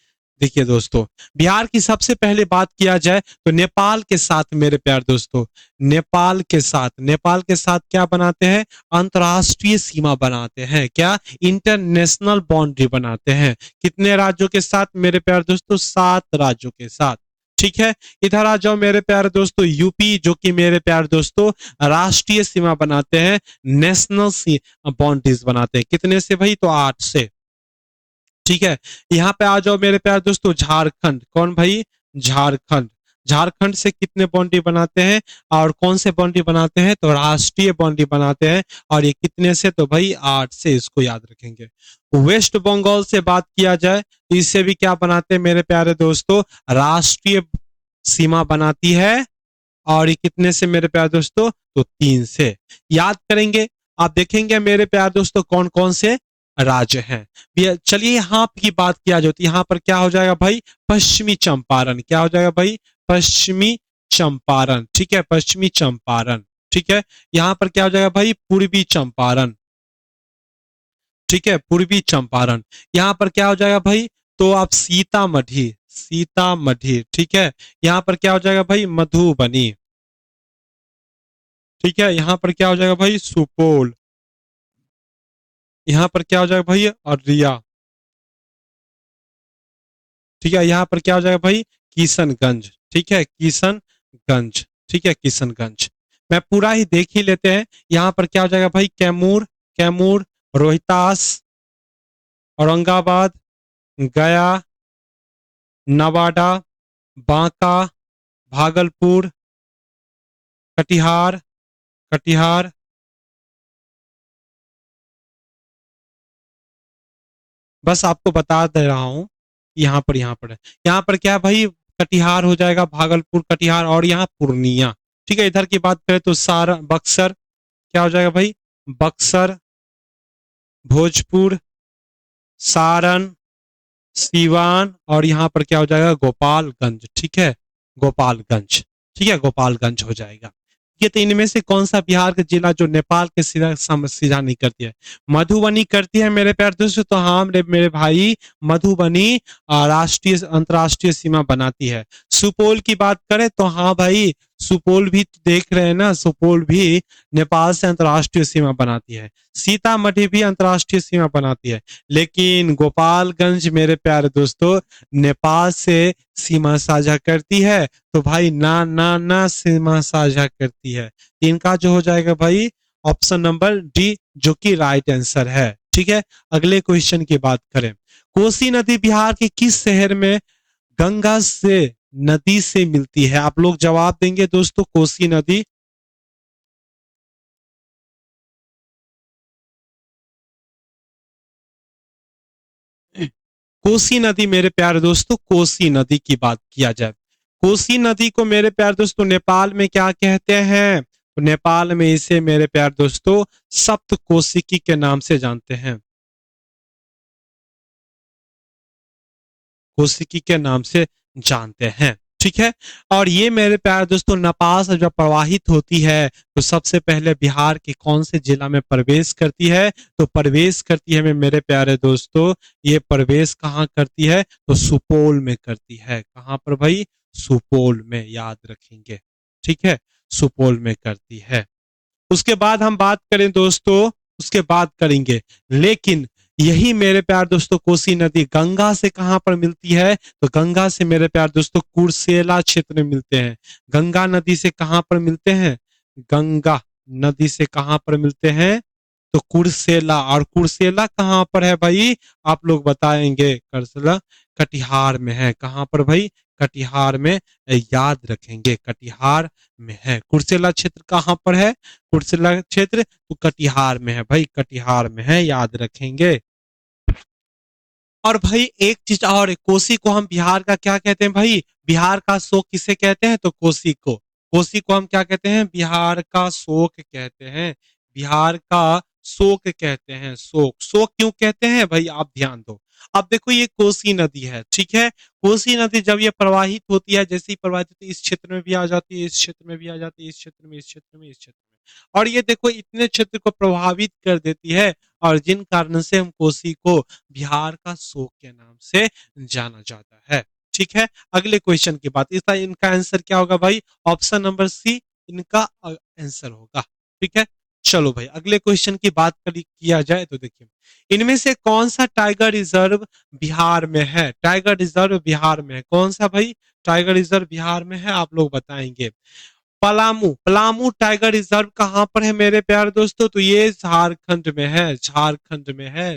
देखिए दोस्तों, बिहार की सबसे पहले बात किया जाए तो नेपाल के साथ मेरे प्यार दोस्तों, नेपाल के साथ, नेपाल के साथ क्या बनाते हैं? अंतरराष्ट्रीय सीमा बनाते हैं। क्या? इंटरनेशनल बाउंड्री बनाते हैं। कितने राज्यों के साथ मेरे प्यार दोस्तों? 7 राज्यों के साथ। ठीक है। इधर आ जाओ मेरे प्यारे दोस्तों, यूपी जो कि मेरे प्यारे दोस्तों राष्ट्रीय सीमा बनाते हैं, नेशनल बाउंड्रीज बनाते हैं। कितने से भाई? तो 8 से। ठीक है। यहाँ पे आ जाओ मेरे प्यारे दोस्तों, झारखंड। कौन भाई? झारखंड। झारखंड से कितने बाउंड्री बनाते हैं और कौन से बाउंड्री बनाते हैं? तो राष्ट्रीय बाउंड्री बनाते हैं। और ये कितने से? तो भाई 8 से, इसको याद रखेंगे। वेस्ट बंगाल से बात किया जाए तो इससे भी क्या बनाते हैं मेरे प्यारे दोस्तों? राष्ट्रीय सीमा बनाती है। और ये कितने से मेरे प्यारे दोस्तों? तो 3 से। याद करेंगे। आप देखेंगे मेरे प्यारे दोस्तों कौन कौन से राज्य हैं। चलिए यहाँ की बात किया जाए तो यहाँ पर क्या हो जाएगा भाई? पश्चिमी चंपारण। क्या हो जाएगा भाई? पश्चिमी चंपारण। ठीक है, पश्चिमी चंपारण। ठीक है। यहाँ पर क्या हो जाएगा भाई? पूर्वी चंपारण। ठीक है, पूर्वी चंपारण। यहाँ पर क्या हो जाएगा भाई? तो आप सीतामढ़ी। सीतामढ़ी। ठीक है। यहाँ पर क्या हो जाएगा भाई? मधुबनी। ठीक है। यहाँ पर क्या हो जाएगा भाई? सुपौल। यहाँ पर क्या हो जाएगा भाई? अररिया। ठीक है। यहाँ पर क्या हो जाएगा भाई? किशनगंज। ठीक है, किशनगंज। ठीक है, किशनगंज। मैं पूरा ही देख ही लेते हैं। यहाँ पर क्या हो जाएगा भाई? कैमूर। कैमूर, रोहतास, औरंगाबाद, गया, नवादा, बांका, भागलपुर, कटिहार। कटिहार। बस आपको बता दे रहा हूं। यहाँ पर है। यहाँ पर क्या है भाई? कटिहार हो जाएगा, भागलपुर, कटिहार और यहाँ पूर्णिया। ठीक है। इधर की बात करें तो सारा बक्सर। क्या हो जाएगा भाई? बक्सर, भोजपुर, सारण, सीवान और यहाँ पर क्या हो जाएगा? गोपालगंज। ठीक है, गोपालगंज। ठीक है, गोपालगंज हो जाएगा। ये तो इनमें से कौन सा बिहार का जिला जो नेपाल के सीधा सीधा नहीं करती है? मधुबनी करती है मेरे प्यार दोस्तों। तो हाँ मेरे भाई, मधुबनी राष्ट्रीय अंतर्राष्ट्रीय सीमा बनाती है। सुपौल की बात करें तो हाँ भाई, सुपौल भी तो देख रहे हैं ना, सुपौल भी नेपाल से अंतर्राष्ट्रीय सीमा बनाती है। सीतामढ़ी भी अंतर्राष्ट्रीय सीमा बनाती है। लेकिन गोपालगंज मेरे प्यारे दोस्तों नेपाल से सीमा साझा करती है। तो भाई ना ना ना सीमा साझा करती है। इनका जो हो जाएगा भाई ऑप्शन नंबर डी, जो कि राइट आंसर है। ठीक है। अगले क्वेश्चन की बात करें। कोसी नदी बिहार के किस शहर में गंगा से नदी से मिलती है? आप लोग जवाब देंगे दोस्तों। कोसी नदी कोसी नदी मेरे प्यारे दोस्तों, कोसी नदी की बात किया जाए, कोसी नदी को मेरे प्यारे दोस्तों नेपाल में क्या कहते हैं? तो नेपाल में इसे मेरे प्यारे दोस्तों सप्त कोशिकी के नाम से जानते हैं। कोशिकी के नाम से जानते हैं। ठीक है। और ये मेरे प्यारे दोस्तों नेपाल से जब प्रवाहित होती है तो सबसे पहले बिहार के कौन से जिला में प्रवेश करती है? तो प्रवेश करती है मेरे प्यारे दोस्तों, ये प्रवेश कहाँ करती है? तो सुपौल में करती है। कहाँ पर भाई? सुपौल में, याद रखेंगे। ठीक है, सुपौल में करती है। उसके बाद हम बात करें दोस्तों, उसके बाद करेंगे। लेकिन यही मेरे प्यार दोस्तों कोसी नदी गंगा से कहां पर मिलती है? तो गंगा से मेरे प्यार दोस्तों कुर्सेला क्षेत्र में मिलते हैं। गंगा नदी से कहां पर मिलते हैं? गंगा नदी से कहां पर मिलते हैं? तो कुर्सेला। और कुर्सेला कहां पर है भाई? आप लोग बताएंगे। कुर्सेला कटिहार में है। कहां पर भाई? कटिहार में। याद रखेंगे, कटिहार में है। कुर्सेला क्षेत्र कहां पर है? कुर्सेला क्षेत्र तो कटिहार में है भाई, कटिहार में है, याद रखेंगे। और भाई एक चीज और, कोसी को हम बिहार का क्या कहते हैं भाई? बिहार का शोक किसे कहते हैं? तो कोसी को। कोसी को हम क्या कहते हैं? बिहार का शोक कहते हैं। बिहार का शोक कहते हैं। शोक। शोक क्यों कहते हैं भाई? आप ध्यान दो। अब देखो ये कोसी नदी है। ठीक है। कोसी नदी जब ये प्रवाहित होती है, जैसे ही प्रवाहित होती है इस क्षेत्र में भी आ जाती है, इस क्षेत्र में भी आ जाती है, इस क्षेत्र में, इस क्षेत्र में, इस क्षेत्र में, और ये देखो इतने क्षेत्र को प्रभावित कर देती है। और जिन कारण से हम कोसी को बिहार का शोक के नाम से जाना जाता है। ठीक है। अगले क्वेश्चन की बात, इसका इनका आंसर क्या होगा भाई? ऑप्शन नंबर सी इनका आंसर होगा। ठीक है। चलो भाई अगले क्वेश्चन की बात किया जाए तो देखिए, इनमें से कौन सा टाइगर रिजर्व बिहार में है? टाइगर रिजर्व बिहार में है कौन सा भाई? टाइगर रिजर्व बिहार में है, आप लोग बताएंगे। पलामू, पलामू टाइगर रिजर्व कहां पर है मेरे प्यारे दोस्तों? तो ये झारखंड में है, झारखंड में है।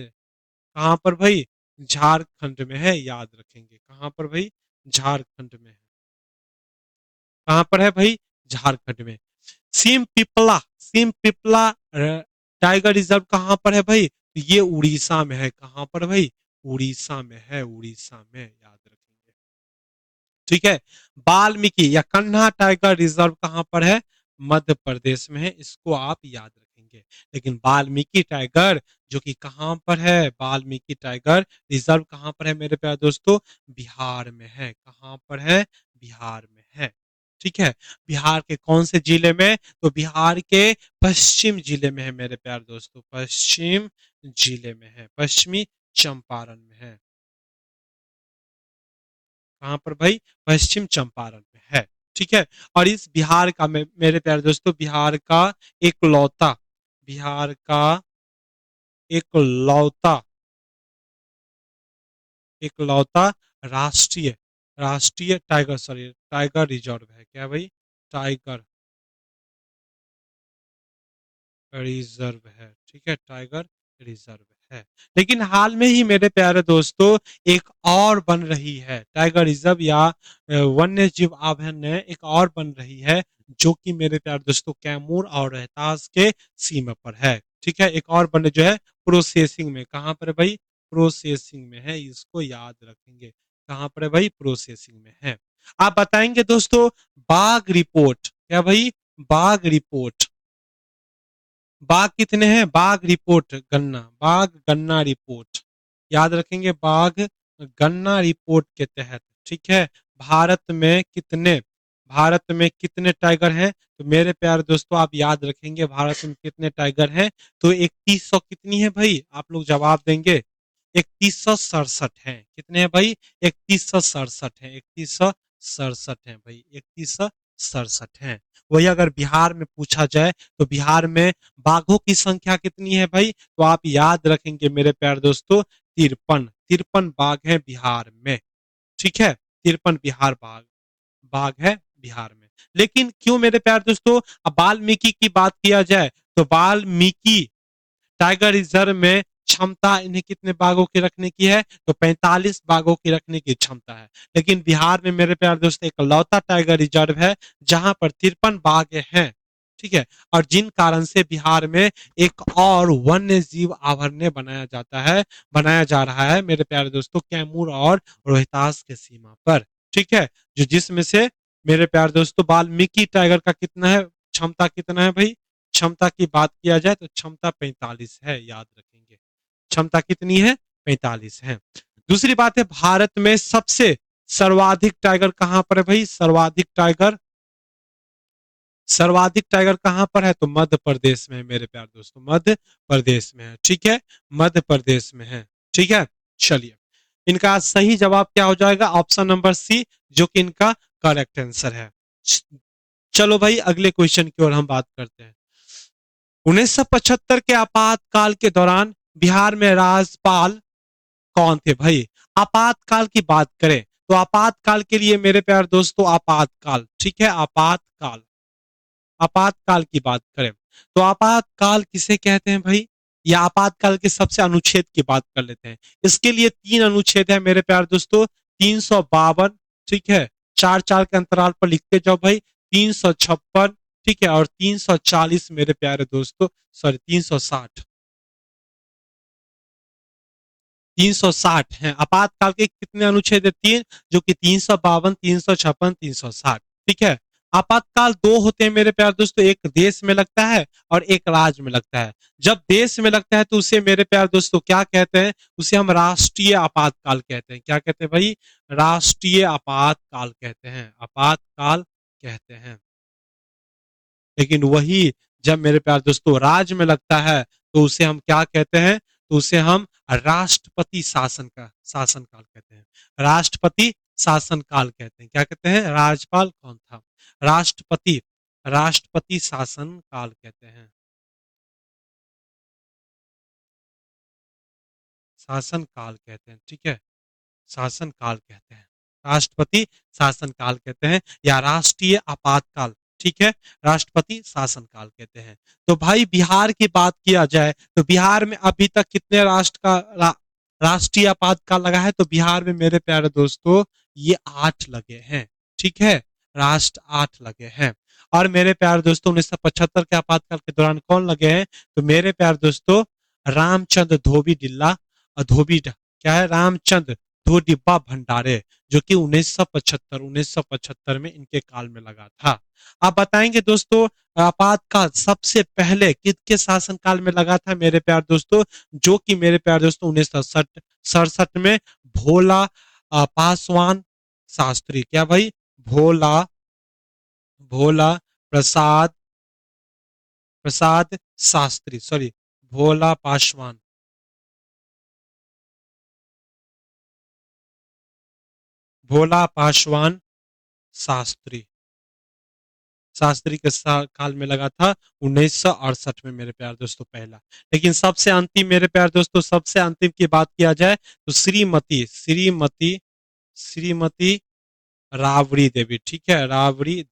कहां पर भाई? झारखंड में है, याद रखेंगे कहां पर भाई? झारखंड में है। कहां पर है भाई? झारखंड में। SIM Pipla, SIM Pipla tiger reserve कहां पर है भाई? तो ये उड़ीसा में है। कहां पर भाई? उड़ीसा में है, उड़ीसा में, याद रखेंगे। ठीक है। वाल्मीकि या कन्हा टाइगर रिजर्व कहां पर है? मध्य प्रदेश में है, इसको आप याद रखेंगे। लेकिन वाल्मीकि टाइगर जो कि कहां पर है, वाल्मीकि टाइगर रिजर्व कहां पर है मेरे प्यारे दोस्तों? बिहार में है। कहां पर है? बिहार में है। ठीक है। बिहार के कौन से जिले में? तो बिहार के पश्चिम जिले में है मेरे प्यारे दोस्तों, पश्चिम जिले में है, पश्चिमी चंपारण में है। कहां पर भाई? पश्चिम चंपारण में है। ठीक है। और इस बिहार का मेरे प्यारे दोस्तों, बिहार का इकलौता, बिहार का इकलौता, इकलौता राष्ट्रीय, राष्ट्रीय टाइगर, सॉरी टाइगर रिजर्व है। क्या भाई? टाइगर रिजर्व है। ठीक है, टाइगर रिजर्व है। लेकिन हाल में ही मेरे प्यारे दोस्तों एक और बन रही है टाइगर रिजर्व या वन्य जीव अभयारण्य, एक और बन रही है जो कि मेरे प्यारे दोस्तों कैमूर और रोहतास के सीमा पर है। ठीक है। एक और बन जो है प्रोसेसिंग में। कहां पर है भाई? प्रोसेसिंग में है, इसको याद रखेंगे। कहां पर है भाई? प्रोसेसिंग में है। आप बताएंगे दोस्तों बाघ रिपोर्ट, क्या भाई? बाघ रिपोर्ट, बाघ कितने हैं? बाघ रिपोर्ट गन्ना, बाघ गन्ना रिपोर्ट, याद रखेंगे। बाघ गन्ना रिपोर्ट के तहत, ठीक है, भारत में कितने, भारत में कितने टाइगर हैं? तो मेरे प्यारे दोस्तों आप याद रखेंगे भारत में कितने टाइगर हैं? तो 3100 कितनी है भाई? आप लोग जवाब देंगे। 3167 है। कितने हैं भाई? 3167 है, 3167 है भाई, 3167 है। वही अगर बिहार में पूछा जाए तो बिहार में बाघों की संख्या कितनी है भाई? तो आप याद रखेंगे मेरे प्यारे दोस्तों 53, 53 बाघ है बिहार में। ठीक है, 53 बिहार बाघ, बाघ है बिहार में। लेकिन क्यों मेरे प्यारे दोस्तों, अब वाल्मीकि की बात किया जाए तो वाल्मीकि टाइगर रिजर्व में क्षमता इन्हें कितने बाघों की रखने की है? तो 45 बाघों की रखने की क्षमता है। लेकिन बिहार में मेरे प्यारे दोस्तों एक लौता टाइगर रिजर्व है जहां पर 53 बाघ हैं। ठीक है। और जिन कारण से बिहार में एक और वन्य जीव अभयारण्य बनाया जाता है, बनाया जा रहा है मेरे प्यारे दोस्तों कैमूर और रोहतास के सीमा पर। ठीक है। जो जिसमें से मेरे प्यारे दोस्तों वाल्मीकि टाइगर का कितना है, क्षमता कितना है भाई? क्षमता की बात किया जाए तो क्षमता 45 है, याद रखेंगे। क्षमता कितनी है? 45 है। दूसरी बात है भारत में सबसे सर्वाधिक टाइगर कहां पर है भाई? सर्वाधिक टाइगर, सर्वाधिक टाइगर कहां पर है? तो मध्य प्रदेश में है मेरे प्यारे दोस्तों, मध्य प्रदेश में है। ठीक है, मध्य प्रदेश में है। ठीक है। चलिए, इनका सही जवाब क्या हो जाएगा? ऑप्शन नंबर सी, जो कि इनका करेक्ट आंसर है। चलो भाई अगले क्वेश्चन की ओर हम बात करते हैं। 1975 के आपातकाल के दौरान बिहार में राज्यपाल कौन थे भाई? आपातकाल की बात करें तो आपातकाल के लिए मेरे प्यारे दोस्तों, आपातकाल, ठीक है, आपातकाल, आपातकाल की बात करें तो आपातकाल किसे कहते हैं भाई? या आपातकाल के सबसे अनुच्छेद की बात कर लेते हैं। इसके लिए 3 अनुच्छेद है मेरे प्यारे दोस्तों, 352, ठीक है, चार चार के अंतराल पर लिखते जाओ भाई, 356, ठीक है, और 340 मेरे प्यारे दोस्तों, सॉरी 360, 360 है। आपातकाल के कितने अनुच्छेद है? 3, जो कि 352, 356, 360। ठीक है। आपातकाल 2 होते हैं मेरे प्यारे दोस्तों, एक देश में लगता है और एक राज्य में लगता है। जब देश में लगता है तो उसे मेरे प्यारे दोस्तों क्या कहते हैं? उसे हम राष्ट्रीय आपातकाल कहते हैं। क्या कहते हैं भाई? राष्ट्रीय आपातकाल कहते हैं, आपातकाल कहते हैं। लेकिन वही जब मेरे प्यारे दोस्तों राज्य में लगता है तो उसे हम क्या कहते हैं? तो उसे हम राष्ट्रपति शासन का शासनकाल कहते हैं, राष्ट्रपति शासनकाल कहते हैं। क्या कहते हैं? राज्यपाल कौन था? राष्ट्रपति, राष्ट्रपति शासन काल कहते हैं। शासन काल कहते हैं, ठीक है, शासन काल कहते हैं, राष्ट्रपति शासन काल कहते हैं, या राष्ट्रीय आपातकाल, ठीक है, राष्ट्रपति शासन काल कहते हैं। तो भाई बिहार की बात किया जाए तो बिहार में अभी तक कितने राष्ट्रीय आपातकाल लगा है, तो बिहार में मेरे प्यारे दोस्तों ये 8 लगे हैं, ठीक है, राष्ट्र 8 लगे हैं। और मेरे प्यारे दोस्तों 1975 के आपातकाल के दौरान कौन लगे हैं, तो मेरे प्यारे दोस्तों रामचंद्र धोबी डिल्ला, धोबी क्या है, रामचंद्र दो डिब्बा भंडारे, जो कि 1975 में इनके काल में लगा था। आप बताएंगे दोस्तों आपातकाल सबसे पहले किसके शासनकाल में लगा था मेरे प्यार दोस्तों, जो कि मेरे प्यार दोस्तों 1967 में भोला पासवान शास्त्री, क्या भाई, भोला भोला प्रसाद प्रसाद शास्त्री, सॉरी, भोला पासवान, भोला पासवान शास्त्री, शास्त्री के काल में लगा था 1968 में मेरे प्यार दोस्तों पहला। लेकिन सबसे अंतिम मेरे प्यार दोस्तों, सबसे अंतिम की बात किया जाए तो श्रीमती श्रीमती श्रीमती राबड़ी देवी, ठीक है, राबड़ी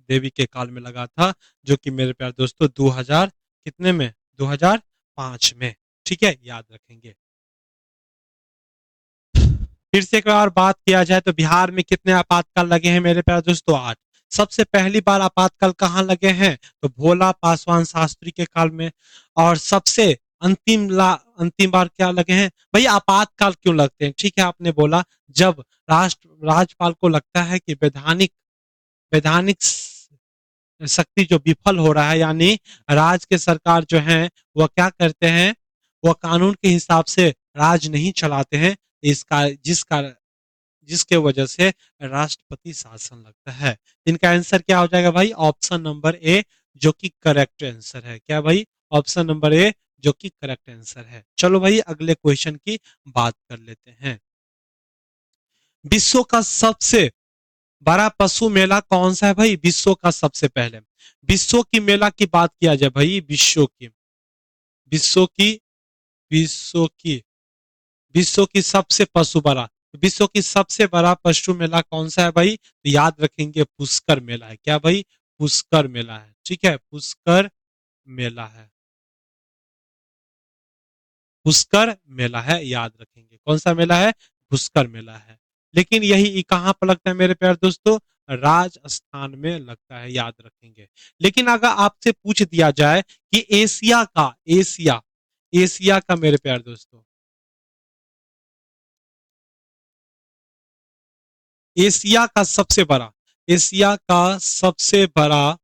देवी के काल में लगा था, जो कि मेरे प्यार दोस्तों 2000 कितने में, 2005 में, ठीक है, याद रखेंगे। फिर से एक बार बात किया जाए तो बिहार में कितने आपातकाल लगे हैं मेरे प्यारे दोस्तों, 8। सबसे पहली बार आपातकाल कहाँ लगे हैं, तो भोला पासवान शास्त्री के काल में। और सबसे अंतिम बार क्या लगे हैं भाई, आपातकाल क्यों लगते हैं, ठीक है, आपने बोला जब राज्यपाल को लगता है कि वैधानिक शक्ति जो विफल हो रहा है, यानी राज के सरकार जो है वह क्या करते हैं, वह कानून के हिसाब से राज नहीं चलाते हैं, जिसके वजह से राष्ट्रपति शासन लगता है। इनका आंसर क्या हो जाएगा भाई, ऑप्शन नंबर ए, जो कि करेक्ट आंसर है, क्या भाई, ऑप्शन नंबर ए, जो कि करेक्ट आंसर है। चलो भाई अगले क्वेश्चन की बात कर लेते हैं। विश्व का सबसे बड़ा पशु मेला कौन सा है भाई, विश्व का सबसे पहले, विश्व की मेला की बात किया जाए भाई, विश्व की विश्व की विश्व की सबसे पशु बड़ा, विश्व की सबसे बड़ा पशु मेला कौन सा है भाई, तो याद रखेंगे पुष्कर मेला है, क्या भाई, पुष्कर मेला है, ठीक है, पुष्कर मेला है, पुष्कर मेला है, याद रखेंगे कौन सा मेला है, पुष्कर मेला है। लेकिन यही कहां पर लगता है मेरे प्यारे दोस्तों, राजस्थान में लगता है, याद रखेंगे। लेकिन अगर आपसे पूछ दिया जाए कि एशिया का मेरे प्यारे दोस्तों, एशिया का सबसे बड़ा, एशिया का सबसे बड़ा